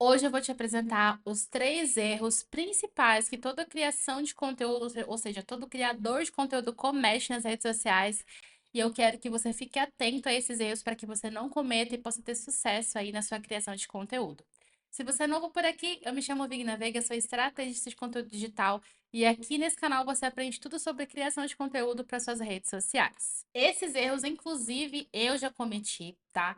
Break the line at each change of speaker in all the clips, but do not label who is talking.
Hoje eu vou te apresentar os 3 erros principais que toda criação de conteúdo, ou seja, todo criador de conteúdo comete nas redes sociais. E eu quero que você fique atento a esses erros para que você não cometa e possa ter sucesso aí na sua criação de conteúdo. Se você é novo por aqui, eu me chamo Vigna Veiga, sou estrategista de conteúdo digital e aqui nesse canal você aprende tudo sobre criação de conteúdo para suas redes sociais. Esses erros, inclusive, eu já cometi, tá?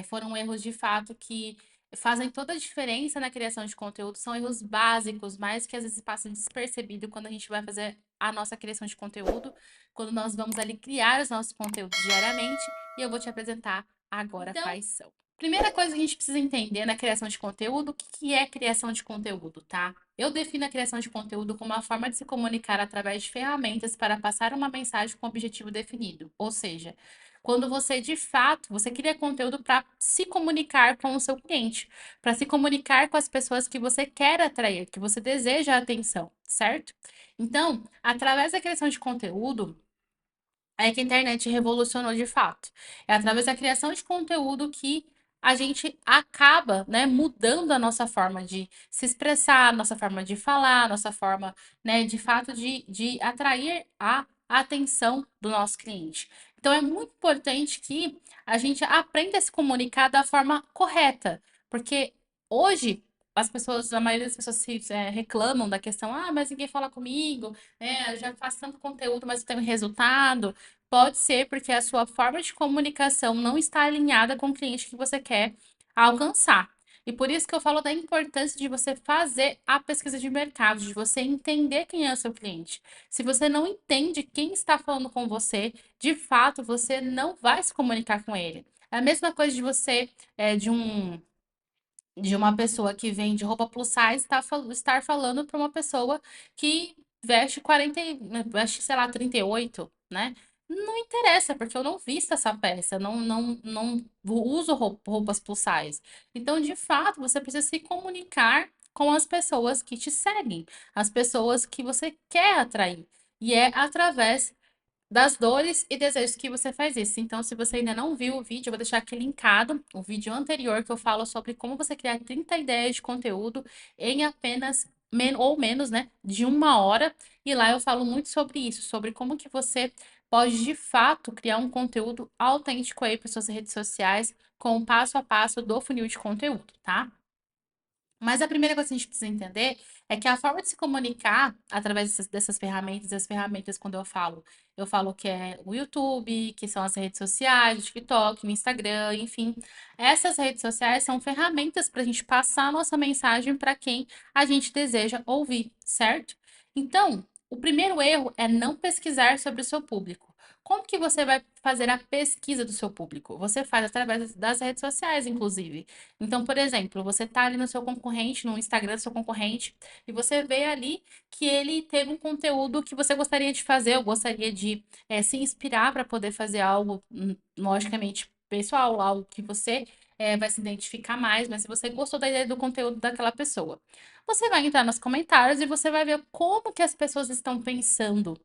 Foram erros de fato que fazem toda a diferença na criação de conteúdo, são erros básicos, mas que às vezes passam despercebido quando a gente vai fazer a nossa criação de conteúdo, quando nós vamos ali criar os nossos conteúdos diariamente, e eu vou te apresentar agora quais são. Primeira coisa que a gente precisa entender na criação de conteúdo, o que que é criação de conteúdo, tá? Eu defino a criação de conteúdo como uma forma de se comunicar através de ferramentas para passar uma mensagem com objetivo definido. Ou seja, quando você de fato, você cria conteúdo para se comunicar com o seu cliente, para se comunicar com as pessoas que você quer atrair, que você deseja a atenção, certo? Então, através da criação de conteúdo, é que a internet revolucionou de fato. É através da criação de conteúdo que a gente acaba, né, mudando a nossa forma de se expressar, nossa forma de falar, nossa forma, né, de fato de atrair a atenção do nosso cliente. Então é muito importante que a gente aprenda a se comunicar da forma correta, porque hoje as pessoas, a maioria das pessoas reclamam da questão, mas ninguém fala comigo, né? Eu já faço tanto conteúdo, mas não tenho resultado. Pode ser porque a sua forma de comunicação não está alinhada com o cliente que você quer alcançar. E por isso que eu falo da importância de você fazer a pesquisa de mercado, de você entender quem é o seu cliente. Se você não entende quem está falando com você, de fato, você não vai se comunicar com ele. É a mesma coisa de você, de uma pessoa que vende roupa plus size estar falando para uma pessoa que veste 40, veste, sei lá, 38, né? Não interessa, porque eu não visto essa peça, não uso roupas plus size. Então, de fato, você precisa se comunicar com as pessoas que te seguem, as pessoas que você quer atrair. E é através das dores e desejos que você faz isso. Então, se você ainda não viu o vídeo, eu vou deixar aqui linkado o vídeo anterior que eu falo sobre como você criar 30 ideias de conteúdo em apenas ou menos, né, de 1 hora. E lá eu falo muito sobre isso, sobre como que você pode de fato criar um conteúdo autêntico aí para suas redes sociais com o passo a passo do funil de conteúdo, tá? Mas a primeira coisa que a gente precisa entender é que a forma de se comunicar através dessas ferramentas, as ferramentas, quando eu falo que é o YouTube, que são as redes sociais, o TikTok, o Instagram, enfim. Essas redes sociais são ferramentas para a gente passar a nossa mensagem para quem a gente deseja ouvir, certo? Então, o primeiro erro é não pesquisar sobre o seu público. Como que você vai fazer a pesquisa do seu público? Você faz através das redes sociais, inclusive. Então, por exemplo, você tá ali no seu concorrente, no Instagram do seu concorrente, e você vê ali que ele teve um conteúdo que você gostaria de fazer, ou gostaria de se inspirar para poder fazer algo, logicamente, pessoal, algo que você vai se identificar mais, mas se você gostou da ideia do conteúdo daquela pessoa. Você vai entrar nos comentários e você vai ver como que as pessoas estão pensando,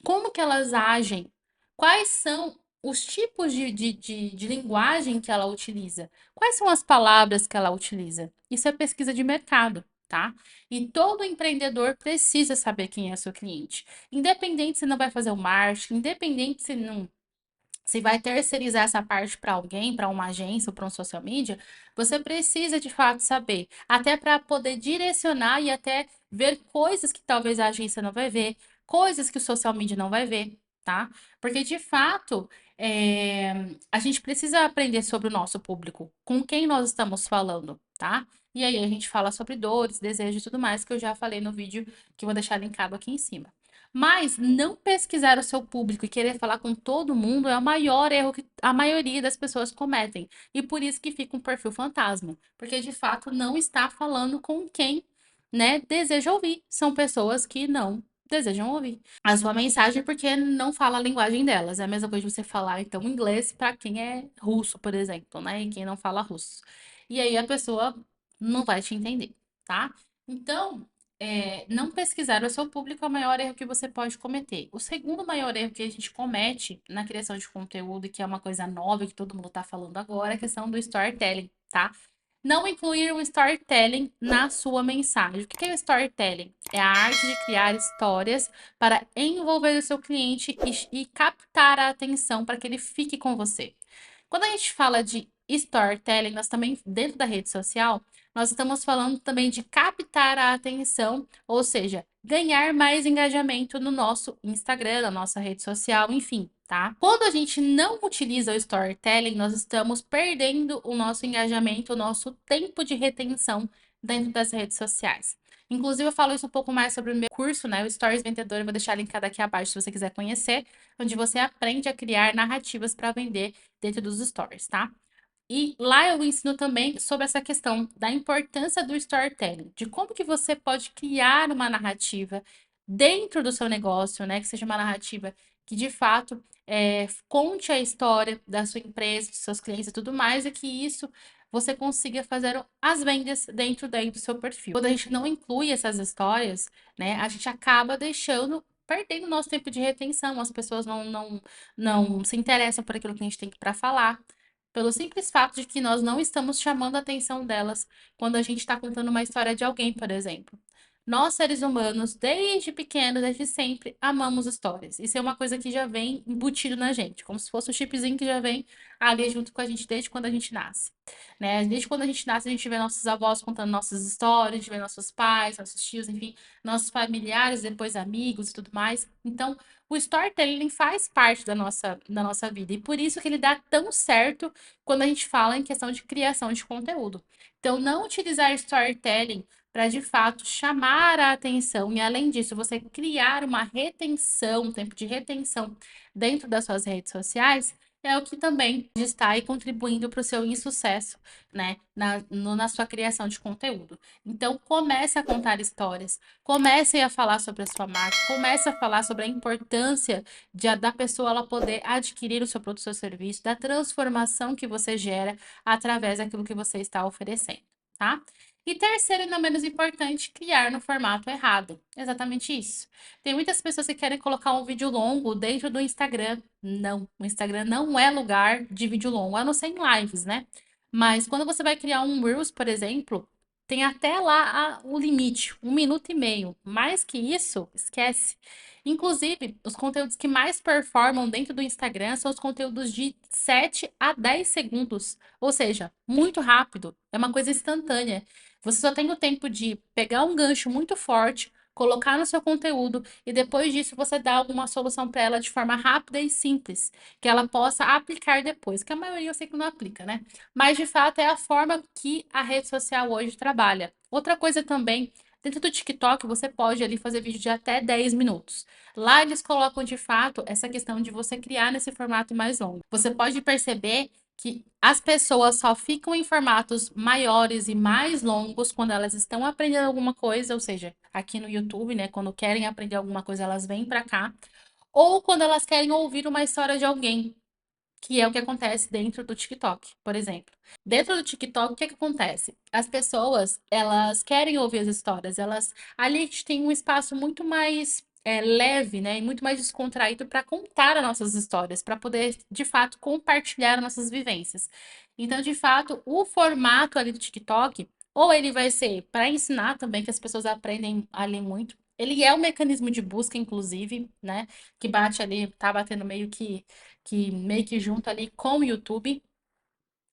como que elas agem, quais são os tipos de linguagem que ela utiliza, quais são as palavras que ela utiliza. Isso é pesquisa de mercado, tá? E todo empreendedor precisa saber quem é seu cliente. Independente se não vai fazer o marketing, independente se não se vai terceirizar essa parte para alguém, para uma agência ou para um social media, você precisa de fato saber, até para poder direcionar e até ver coisas que talvez a agência não vai ver, coisas que o social media não vai ver, tá? Porque de fato, a gente precisa aprender sobre o nosso público, com quem nós estamos falando, tá? E aí a gente fala sobre dores, desejos e tudo mais, que eu já falei no vídeo que eu vou deixar linkado aqui em cima. Mas não pesquisar o seu público e querer falar com todo mundo é o maior erro que a maioria das pessoas cometem. E por isso que fica um perfil fantasma, porque de fato não está falando com quem, né, deseja ouvir. São pessoas que não desejam ouvir a sua mensagem porque não fala a linguagem delas. É a mesma coisa de você falar então inglês para quem é russo, por exemplo, né, e quem não fala russo. E aí a pessoa não vai te entender, tá? Então, não pesquisar o seu público é o maior erro que você pode cometer. O segundo maior erro que a gente comete na criação de conteúdo, que é uma coisa nova que todo mundo está falando agora, é a questão do storytelling, tá? Não incluir o storytelling na sua mensagem. O que é o storytelling? É a arte de criar histórias para envolver o seu cliente e captar a atenção para que ele fique com você. Quando a gente fala de storytelling, nós também, dentro da rede social, nós estamos falando também de captar a atenção, ou seja, ganhar mais engajamento no nosso Instagram, na nossa rede social, enfim, tá? Quando a gente não utiliza o storytelling, nós estamos perdendo o nosso engajamento, o nosso tempo de retenção dentro das redes sociais. Inclusive, eu falo isso um pouco mais sobre o meu curso, né? O Stories Vendedor, eu vou deixar linkado aqui abaixo se você quiser conhecer, onde você aprende a criar narrativas para vender dentro dos stories, tá? E lá eu ensino também sobre essa questão da importância do storytelling, de como que você pode criar uma narrativa dentro do seu negócio, né? Que seja uma narrativa que de fato conte a história da sua empresa, dos seus clientes e tudo mais, e que isso você consiga fazer as vendas dentro do seu perfil. Quando a gente não inclui essas histórias, né, a gente acaba perdendo nosso tempo de retenção, as pessoas não se interessam por aquilo que a gente tem para falar. Pelo simples fato de que nós não estamos chamando a atenção delas quando a gente está contando uma história de alguém, por exemplo. Nós, seres humanos, desde pequenos, desde sempre, amamos histórias. Isso é uma coisa que já vem embutido na gente, como se fosse um chipzinho que já vem ali junto com a gente desde quando a gente nasce. Né? Desde quando a gente nasce, a gente vê nossos avós contando nossas histórias, a gente vê nossos pais, nossos tios, enfim, nossos familiares, depois amigos e tudo mais. Então, o storytelling faz parte da nossa vida. E por isso que ele dá tão certo quando a gente fala em questão de criação de conteúdo. Então, não utilizar storytelling para de fato chamar a atenção e, além disso, você criar uma retenção, um tempo de retenção dentro das suas redes sociais, é o que também está aí contribuindo para o seu insucesso, né, na sua criação de conteúdo. Então, comece a contar histórias, comece a falar sobre a sua marca, comece a falar sobre a importância da pessoa ela poder adquirir o seu produto, o seu serviço, da transformação que você gera através daquilo que você está oferecendo, tá? E terceiro, e não menos importante, criar no formato errado. Exatamente isso. Tem muitas pessoas que querem colocar um vídeo longo dentro do Instagram. Não, o Instagram não é lugar de vídeo longo, a não ser em lives, né? Mas quando você vai criar um Reels, por exemplo, tem até lá o limite, 1 minuto e meio. Mais que isso, esquece. Inclusive, os conteúdos que mais performam dentro do Instagram são os conteúdos de 7 a 10 segundos. Ou seja, muito rápido, é uma coisa instantânea. Você só tem o tempo de pegar um gancho muito forte, colocar no seu conteúdo e depois disso você dá alguma solução para ela de forma rápida e simples, que ela possa aplicar depois, que a maioria eu sei que não aplica, né? Mas de fato é a forma que a rede social hoje trabalha. Outra coisa também, dentro do TikTok você pode ali fazer vídeo de até 10 minutos. Lá eles colocam de fato essa questão de você criar nesse formato mais longo. Você pode perceber que as pessoas só ficam em formatos maiores e mais longos quando elas estão aprendendo alguma coisa, ou seja, aqui no YouTube, né, quando querem aprender alguma coisa, elas vêm para cá, ou quando elas querem ouvir uma história de alguém, que é o que acontece dentro do TikTok, por exemplo. Dentro do TikTok, o que que acontece? As pessoas, elas querem ouvir as histórias, ali a gente tem um espaço muito mais leve, né, e muito mais descontraído para contar as nossas histórias, para poder, de fato, compartilhar nossas vivências. Então, de fato, o formato ali do TikTok, ou ele vai ser para ensinar também, que as pessoas aprendem ali muito. Ele é um mecanismo de busca, inclusive, né? Que bate ali, tá batendo meio que junto ali com o YouTube.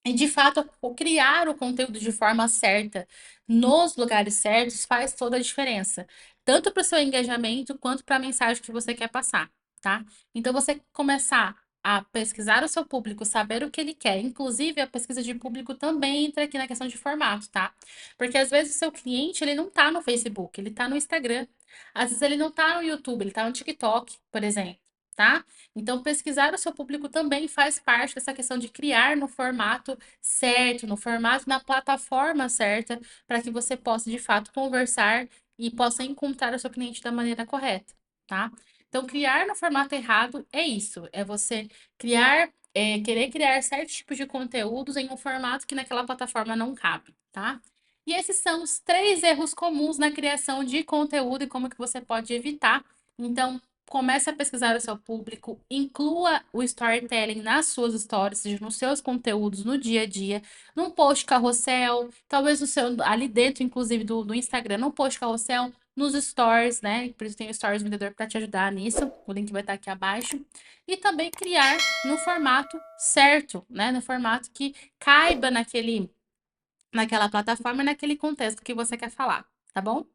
E de fato, o criar o conteúdo de forma certa, nos lugares certos, faz toda a diferença. Tanto para o seu engajamento, quanto para a mensagem que você quer passar, tá? Então, você começar a pesquisar o seu público, saber o que ele quer. Inclusive, a pesquisa de público também entra aqui na questão de formato, tá? Porque às vezes o seu cliente, ele não tá no Facebook, ele tá no Instagram. Às vezes ele não tá no YouTube, ele tá no TikTok, por exemplo, tá? Então, pesquisar o seu público também faz parte dessa questão de criar no formato certo, no formato, na plataforma certa, para que você possa, de fato, conversar e possa encontrar o seu cliente da maneira correta, tá? Então, criar no formato errado é isso, é você querer criar certos tipos de conteúdos em um formato que naquela plataforma não cabe, tá? E esses são os 3 erros comuns na criação de conteúdo e como que você pode evitar. Então, comece a pesquisar o seu público, inclua o storytelling nas suas stories, seja nos seus conteúdos no dia a dia, num post carrossel, talvez no seu, ali dentro, inclusive, do Instagram, num post carrossel, nos stories, né? Por isso tem o Stories Vendedor para te ajudar nisso. O link vai estar aqui abaixo. E também criar no formato certo, né? No formato que caiba naquela plataforma e naquele contexto que você quer falar, tá bom?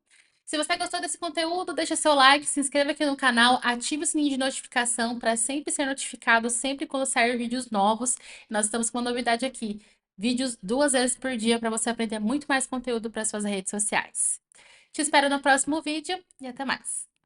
Se você gostou desse conteúdo, deixa seu like, se inscreva aqui no canal, ative o sininho de notificação para sempre ser notificado sempre quando sair vídeos novos. Nós estamos com uma novidade aqui, vídeos 2 vezes por dia para você aprender muito mais conteúdo para suas redes sociais. Te espero no próximo vídeo e até mais.